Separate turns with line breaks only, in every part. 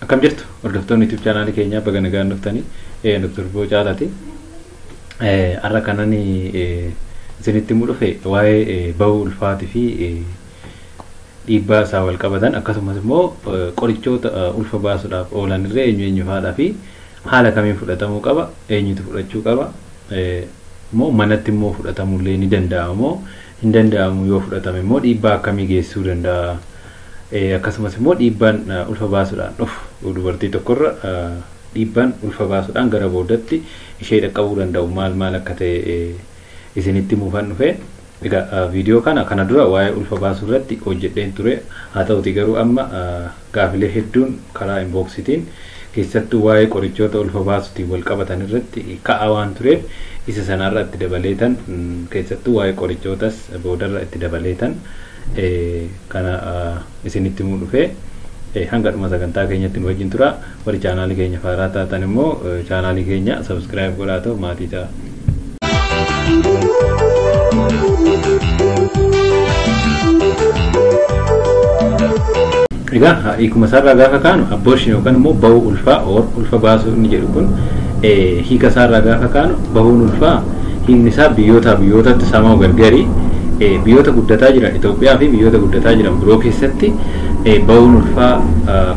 Akkam jirtu hordoftoonni YouTube channel keenya baga nagaan dhuftanii Dr. Bocaalaati. Har'a kanani isinitti dhufe waa'ee bahuu ulfaatii fi dhiibbaa isaa wal qabatan akkasumas immoo qorichoota ulfa baasuudhaaf oolan irraa eenyu faadhaa fi haala kamiin fudhatamuu qaba, eenyutu fudhachuu qaba, immoo manatti immoo fudhatamuu illee ni danda'ama moo hin danda'amu, yoo fudhatame immoo dhiibbaa akkamii geessisuu danda'a. Akkasumas immoo dhiibbaan ulfa baasuudhaan dhufu dubartii tokkorra dhiibbaan ulfa baasuudhaan gara boodatti ishee dhaqqabuu danda'u maal akka ta'e isinitti muufan dhufe. Egaa viidiyoo kana dura waa'ee ulfa baasuu irratti hojjedheen ture. Haa ta'uti garuu amma gaafilee hedduun karaa inboxiitiin keessattuu waa'ee qorichoota ulfa baasuutiin wal qabatan irratti ka'aa waan tureef isa sanarra itti dabaleetan keessattuu waa'ee qorichootas boodarra itti dabaleetan kana isinitti muu dhufe. Hanga dhuma sagantaa keenyatti nu wajjin tura. Warri chaanaalii keenya faaraa taatan immoo chaanaalii keenya subscribe godhaa ta'u maatii ta'a. Egaa hiikuma isaarraa gaafa kaanu abortion yookaan immoo bahuu ulfaa ulfa baasuu inni jedhu kun hiika isaarraa gaafa kaanu bahuun ulfaa hiikni isaa biyyootatti samaa gargari. Biyyoota guddataa jiran Itoophiyaa fi biyyoota guddataa jiran biroo keessatti bahuun ulfaa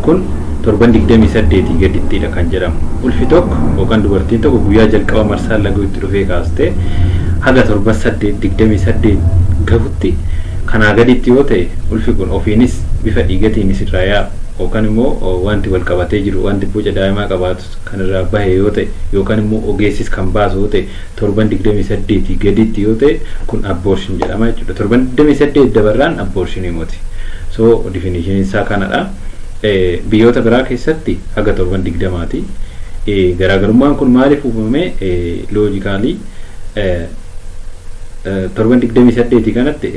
kun torban 28 gadittidha kan jedhamu. Ulfi tokko yookaan dubartiin tokko guyyaa jalqaba marsaa laguu itti dhufee kaastee haga torban 28 gahutti kanaa gaditti yoo ta'e ulfi kun ofiinis bifa dhiigatiinis irraa yaa'u yookaan immoo wanti wal qabatee jiru wanti boca daa'imaa qabaatu kan irraa bahe yoo ta'e yookaan immoo ogeessis kan baasu yoo ta'e torban 28 gaditti yoo ta'e kun abortion jedhama jechuudha. Torban 28 dabarraan abortionii moti. So definition isaa kanadha. Biyyoota biraa keessatti haga torban 20ti. Garaagarummaan kun maaliif uumame loojikaalii torban 28 kanatti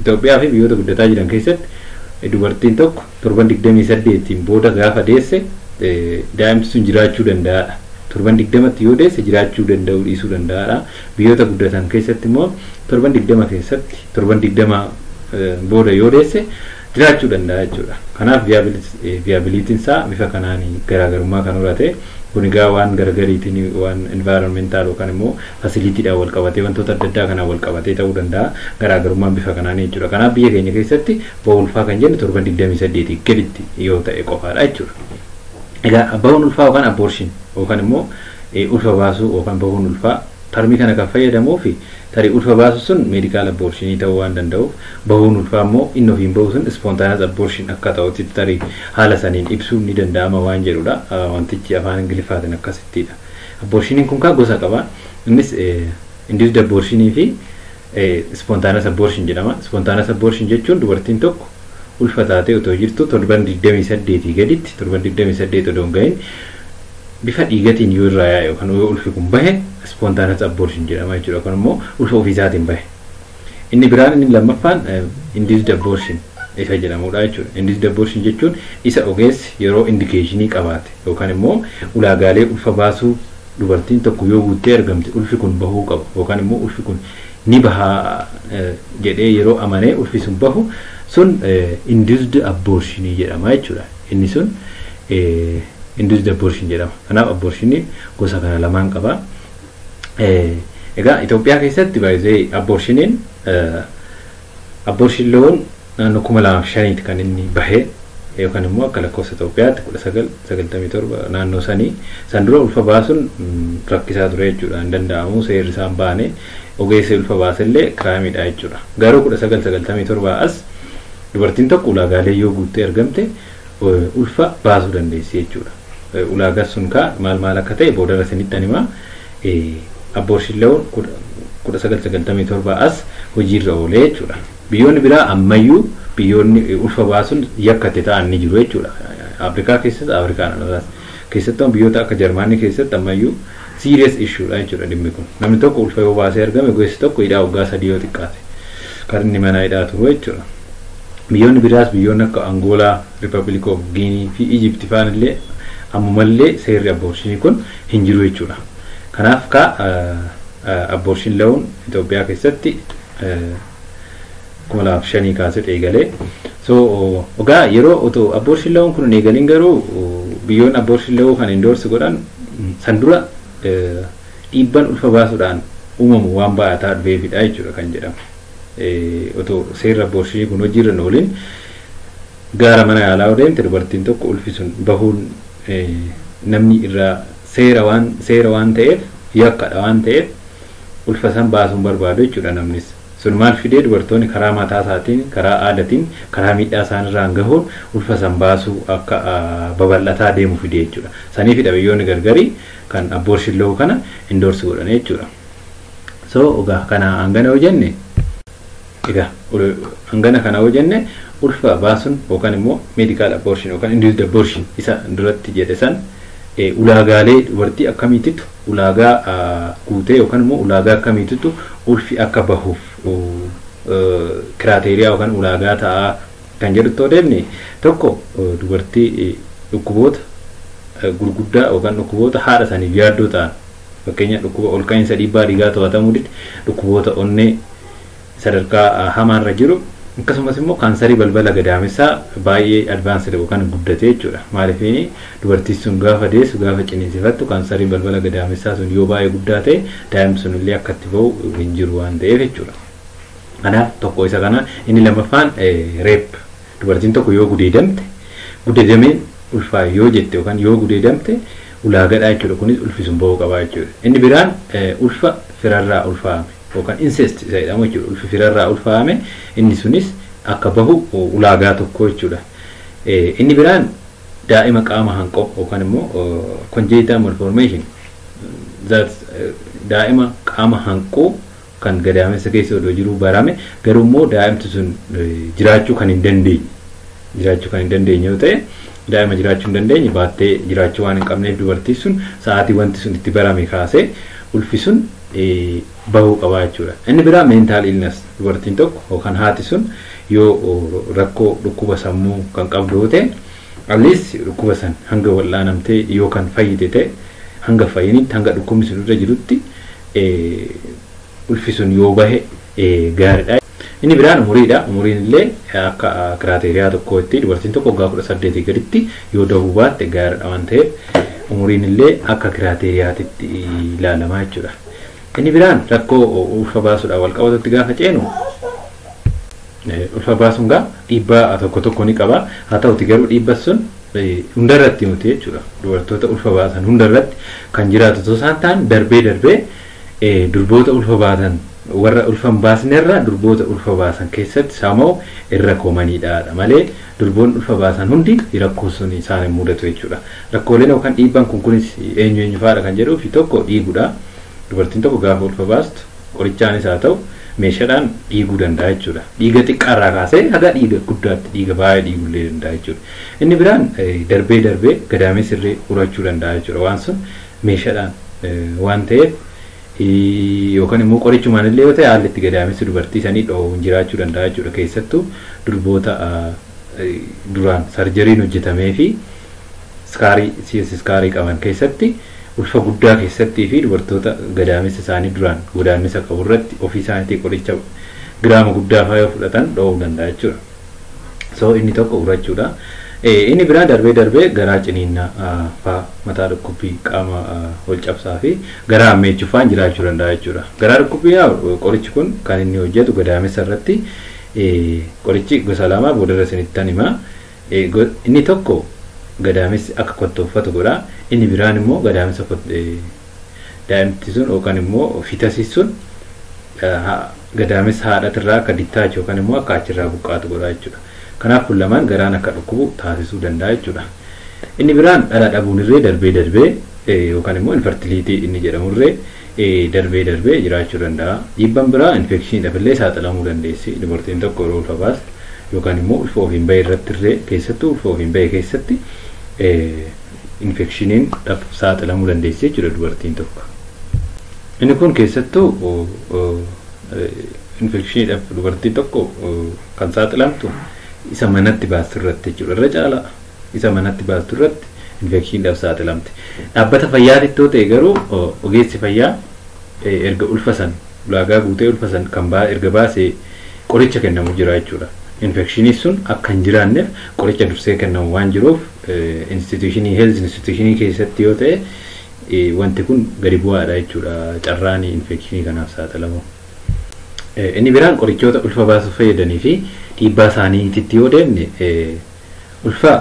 Itoophiyaa fi biyyoota guddataa jiran keessatti dubartiin tokko torban 28 booda gaafa deesse daa'imti sun jiraachuu danda'aadha. Torban 20tti yoo deesse jiraachuu danda'uu dhiisuu danda'aadha. Biyyoota guddatan keessatti immoo torban 20 keessatti torban 20 booda yoo deesse jiraachuu danda'a jechuudha. Kanaaf viabilitiin isaa bifa kanaan garaagarummaa kan horate kun egaa waan gargariitiin waan environmental yookaan immoo facilityidhaan wal qabatee wantoota adda addaa kanaan wal qabatee ta'uu danda'a. Garaagarummaan bifa kanaan jechuudha. Kanaaf biyya keenya keessatti bahuu ulfaa kan jennu torban 28 gaditti yoo ta'e qofaadha jechuudha. Egaa bahuun ulfaa yookaan abortion yookaan immoo ulfa baasuu yookaan bahuun ulfaa tarmii kana kan fayyadamuu fi tarii ulfa baasu sun medical abortion ta'uu waan danda'uuf bahuun ulfaa immoo inni ofiin bahu sun spontaneous abortion akka ta'utti tarii haala saniin ibsuun ni danda'ama waan jedhudha. Wantichi afaan Ingiliffaatiin akkasittidha. Abortioniin kun kan gosa qaba. Innis induced abortion fi spontaneous abortion jedhama. Spontaneous abortion jechuun dubartiin tokko ulfa taatee otoo jirtu torban 28 gaditti torban 28 odoo hin gahin bifa dhiigatiin yoo irraa yaa'e yookaan yoo ulfi kun bahe spontaneous abortion jedhama jechuudha. Kun immoo ulfa ofiisaatiin bahe. Inni biraan inni lammaffaan induced abortion isa jedhamudha jechuudha. Induced abortion jechuun isa ogeessi yeroo indicationii qabaate yookaan immoo ulaagaalee ulfa baasuu dubartiin tokko yoo guuttee argamte ulfi kun bahuu qaba yookaan immoo ulfi kun ni bahaa jedhee yeroo amanee ulfi sun bahu sun induced abortion jedhama jechuudha. Inni sun induced abortion jedhama. Kanaaf abortionii gosa kana lamaan qaba. Egaa Itoophiyaa keessatti baay'ee abortioniin abortion loon naannoo 2005 kan inni bahe yookaan immoo akka lakkoofsa Itoophiyaatti 1997 naannoo sanii san dura ulfa baasuun rakkisaa ture jechuudha. Hin danda'amu seerri isaan baane ogeessi ulfa baasellee kiraamiidha jechuudha. Garuu 1997 as dubartiin tokko ulaagaalee yoo guuttee argamte ulfa baasuu dandeessi jechuudha. Ulaagaa sun maal akka ta'e boodarra isinitti himaa. Abortion loon 1997 as hojiirra oolee jechuudha. Biyyoonni biraa ammayyuu biyyoonni ulfa baasuun yakkate ta'an ni jiru jechuudha. Afrikaa keessatti Afrikaan alaas keessattuu biyyoota akka Jarmaanii keessatti ammayyuu serious issue dha jechuudha dhimmi kun. Namni tokko ulfa yoo baasee argame gosi tokko hidhaa waggaa 3 yoo xiqqaate kan inni mana hidhaa turu jechuudha. Biyyoonni biraas biyyoonni akka Angoolaa, Republic of Guinea fi Egypt fa'aan illee ammallee seerri abortionii kun hin jiru jechuudha. Kanaaf abortion loon Itoophiyaa keessatti 2005 kaasee eegalee So ogaa yeroo otoo abortion laa'uun kun eegaliin garuu biyyoon abortion laa'uu kan endorse godhan san dura dhiibban ulfa baasuudhaan uumamu waan baay'ataa dhufeefidha jechuudha kan jedhamu. Otoo seerri abortion kun hojiirra hin oolin gara mana yaalaa deemte dubartiin tokko ulfi sun bahuun namni irraa seera waan ta'eef yakkadha waan ta'eef ulfa san baasuun barbaadu jechuudha namnis. Sun maal fidee dubartoonni karaa mataa isaatiin, karaa aadaatiin, karaa miidhaa isaanirraan gahuun ulfa san baasuu akka babal'ataa deemu fidee jechuudha. Saniifidha biyyoonni gargarii kan abortion laa'uu kana endorse godhan jechuudha. So ogaa kana hangana yoo jenne egaa hangana kana yoo jenne ulfa baasuun yookaan immoo medical abortion yookaan induced abortion isa duratti jedhe san ulaagaalee dubartii akkamiititu ulaagaa guutee yookaan immoo ulaagaa akkamiititu ulfi akka bahuuf kiraateriyaa yookaan ulaagaa ta'aa kan jedhuttoo deemne tokko dubartii dhukkuboota gurguddaa yookaan dhukkuboota haadha saniif yaaddoo ta'an fakkeenya dhukkuba ol ka'iinsa dhiibbaa dhiigaa to'atamuu dide dhukkuboota onnee sadarkaa hamaarra jiru akkasumas immoo kaansarii balbala gadaamessaa baay'ee advaansed yookaan guddatee jechuudha. Maaliif dubartiin sun gaafa deessu gaafa ciniinsifattu kaansarii balbala gadaamessaa sun yoo baay'ee guddaa ta'e daa'imni sun illee akkatti bahu hin jiru waan ta'eef jechuudha. Kanaaf tokko isa kana inni lammaffaan reep dubartiin tokko yoo gudeedameen ulfaa yoo jette yookaan yoo gudeedamte ulaagaadha jechuudha. Kunis ulfi sun bahuu qaba jechuudha. Inni biraan ulfa firarraa ulfaame yookaan incest isa jedhamu jechuudha. Ulfi firarraa ulfaame inni sunis akka bahu ulaagaa tokko jechuudha. Inni biraan daa'ima qaama hanqoo yookaan immoo congenital malformation daa'ima qaama hanqoo kan gadaamessa keessa odoo jiru barame garuu immoo daa'imti sun jiraachuu kan hin dandeenye yoo ta'e daa'ima jiraachuu hin dandeenye baattee jiraachuu waan hin qabneef dubartii sun sa'aatii wanti sun itti barame kaasee ulfi sun bahuu qaba jechuudha. Inni biraa mental illness dubartiin tokko yookaan haati sun yoo rakkoo dhukkuba sammuu kan qabdu yoo ta'e allis dhukkuba san hanga wal'aanamtee yoo kan fayyite ta'e hanga fayyinitti hanga dhukkubni sun irra jirutti ulfi sun yoo bahe gaariidha. Inni biraan umuriidha. Umuriin illee akka kiraateriyaa tokkotti dubartiin tokko waggaa 18 gaditti yoo dahuu baatte gaariidha waan ta'eef umuriin illee akka kiraateriyaatitti ilaalamaa jechuudha. Inni biraan rakkoo ulfa baasuudhaan wal qabatutti gaafa ceenu ulfa baasuun gaa dhiibbaa tokko ni qaba. Haa ta'uti garuu dhiibba sun hundarratti miti jechuudha. Dubartoota ulfa baasan hundarratti kan jiraatu osoo isaan ta'an darbee durboota ulfa baatan warra ulfa hin baasnerra durboota ulfa baasan keessatti saamoo irra koomaniidha malee durboon ulfa baasan hundi rakkoo sun isaan hin mudatu jechuudha. Rakkooleen yookaan dhiibban kunis eenyu faadha kan jedhuu fi tokko dhiiguudha. Dubartiin tokko gaafa ulfa baastu qorichaanis haa ta'u meeshaadhaan dhiiguu danda'a jechuudha. Dhiiga xiqqaarraa kaasee haga dhiiga guddaatti dhiiga baay'ee dhiigullee danda'a jechuudha. Inni biraan darbee gadaamessa irree urachuu danda'a jechuudha. Waan sun meeshaadhaan waan ta'eef yookaan immoo qorichumaan illee yoo ta'e haalli itti gadaamessi dubartii sanii dhoowwuun jiraachuu danda'a jechuudha. Keessattuu durboota duraan sarjeriin hojjetamee fi iskaarii qaban keessatti ulfa guddaa keessattii fi dubartoota gadaamessa isaanii duraan godaannisa qabu irratti ofii isaaniitii qoricha giraama guddaa fa'aa fudhatan dhoowwuu danda'a jechuudha. So inni tokko urachuudha. Inni biraa darbee garaa ciniinnaa fa'aa mataa dhukkubbii qaama ol cabsaa fi garaa ammeechuu fa'aan jiraachuu danda'a jechuudha. Garaa dhukkubbii qorichi kun kan inni hojjetu gadaamessa irratti qorichi gosa lama boodarra isinittan himaa. Inni tokko gadaamessi akka kottooffatu godha. Inni biraan immoo gadaamessa daa'imti sun yookaan immoo fitasi sun gadaamessa haadhatirraa akka dittaachu yookaan immoo akka achirraa buqqaatu godha jechuudha. Kanaaf kun lamaan garaan akka dhukkubu taasisuu danda'a jechuudha. Inni biraan dhala dhabuun irree darbee yookaan immoo infertiliitii inni jedhamu irree darbee jiraachuu danda'a. Dhiibban biraa infekshiiniidhaaf illee saaxilamuu dandeessi. Dubartiin tokko yeroo ulfa baastu yookaan immoo ulfa ofiin bahee irratti irree keessattuu ulfa ofiin bahee keessatti infekshiiniin saaxilamuu dandeessi jechuudha dubartiin tokko. Inni kun keessattuu infekshiiniidhaaf dubartiin tokko kan saaxilamtu isa manatti baastu irratti jechuudha. Irra caala isa manatti baastu irratti infekshiiniidhaaf saaxilamti. Dhaabbata fayyaatitti yoo ta'e garuu ogeessi fayyaa erga ulfa san ulaagaa guutee ulfa san kan erga baasee qoricha kennamu jira jechuudha. infekshinii sun akka hin jiraanneef qoricha dursee kennamu waan jiruuf institutionii health institutionii keessatti yoo ta'e wanti kun gadi bu'aadha jechuudha carraan infekshinii kanaaf saaxilamu. Inni biraan qorichoota ulfa baasuuf fayyadanii fi dhiibbaa isaaniitti yoo deemne ulfa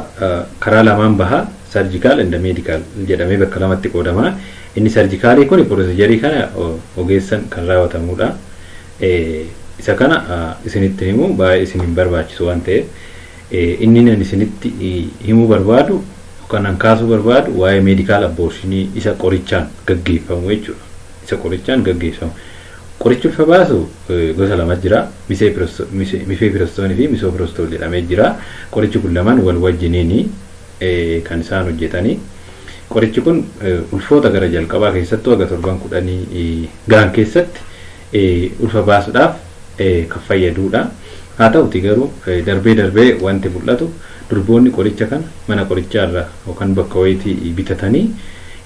karaa lamaan bahaa surgical and medical jedhamee bakka lamatti qoodama. Inni surgicalii kun procedure kana ogeessan kan raawwatamudha. Isa kana isinitti himu baay'ee isiniin barbaachisu waan ta'eef inni nan isinitti himuu barbaadu kanan kaasuu barbaadu waa'ee medical abortionii isa qorichaan gaggeeffamu jechuudha. Isa qorichaan gaggeeffamu. Qorichi ulfa baasu gosa lama jira. Mifepristone fi misoprostol jedhamee jira. Qorichi kun lamaan wal wajjiniini kan isaan hojjetanii. Qorichi kun ulfoota gara jalqabaa keessattuu aga 7-10 gaan keessatti ulfa baasuudhaaf kan fayyadudha. Haa ta'uti garuu darbee wanti mul'atu durboonni qoricha kana mana qorichaarraa yookaan bakka wayitii bitatanii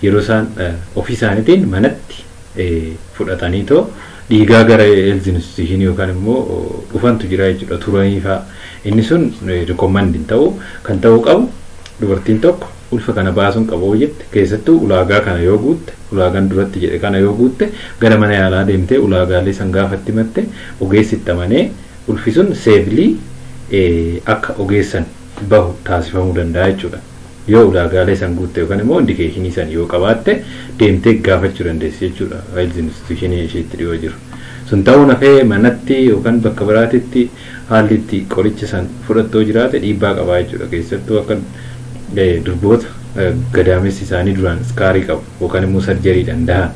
yeroo isaan ofii isaaniitiin manatti fudhatanii too dhiigaa gara health institution yookaan immoo dhufantu jira jechuudha turanii fa'a. Inni sun recommend ta'u kan ta'uu qabu dubartiin tokko ulfa kana baasuun qabu jette keessattuu ulaagaa kana yoo guutte ulaagaan duratti jedhe kana yoo guutte gara mana yaalaa deemtee ulaagaalee san gaafatti matte ogeessitti amanee ulfi sun seevilii akka ogeessan bahu taasifamuu danda'a jechuudha. Yoo ulaagaalee san guutte yookaan immoo indikeeshinii san yoo qabaatte deemtee gaafachuu dandeessi jechuudha health institution isheetti dhiyoo jiru. Sun ta'uu nafee manatti yookaan bakka biraatitti haalli itti qoricha san fudhattoo jiraate dhiibbaa qabaa jechuudha. Keessattuu akka durboota gadaamessi isaanii duraan iskaarii qabu yookaan immoo sarjarii danda'an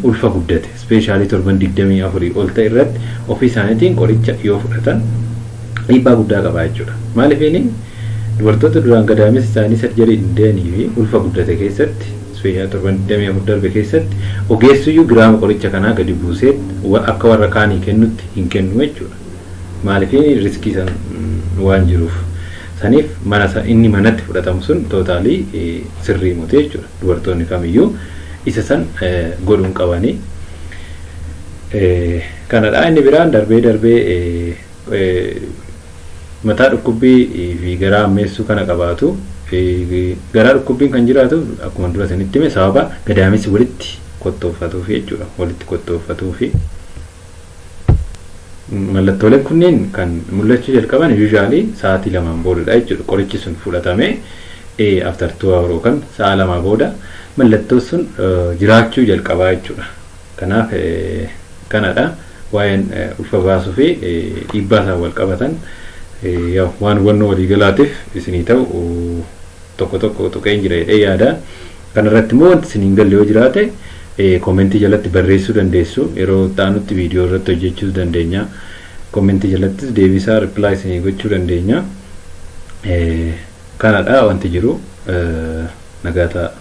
ulfa guddate ispeeshaalii 7-24 ol ta'e irratti ofii isaaniitiin qoricha yoo fudhatan dhiibbaa guddaa qabaa jechuudha. Maaliif dubartoota duraan gadaamessi isaanii sarjarii danda'anii fi ulfa guddate keessatti ispeeshaalii 7-24 darbe keessatti ogeessuyyuu giraama qoricha kanaa gadi buusee akka warra kaanii kennutti hin kennu jechuudha. Maaliif riskii san waan jiruuf. Saniif inni manatti fudhatamu sun tootaalii sirrii mute jechuudha. Dubartoonni kamiyyuu isa san godhuun qabanii. Kanadha inni biraan darbee mataa dhukkubbii fi garaa ammeessuu kana qabaatu. Garaa dhukkubbiin kan jiraatu akkuma dura sanitti hime sababa gadaamessi walitti kottoofatuuf jechuudha. Walitti kottoofatuuf. Mallattooleen kunneen kan mul'achuu jalqaban usually sa'aatii 2 boodadha jechuudha. Qorichi sun fudhatamee after 2 hours yookaan sa'a 2 booda mallattoon sun jiraachuu jalqabaa jechuudha. Kanaaf kanadha waa'een ulfa baasuu fi dhiibbaa isaan wal qabatan waan hubannoo waliigalaatiif isinii ta'u tokko tuqeen jira jedhee yaada. Kanarratti immoo wanti isiniin galle yoo jiraate komentii jalatti barreessuu dandeessu. Yeroo taanutti viidiyoo irratti hojjechuu dandeenya. Komentii jalattis deebisaa reply isinii gochuu dandeenya. Kanadha wanti jiru nagaata.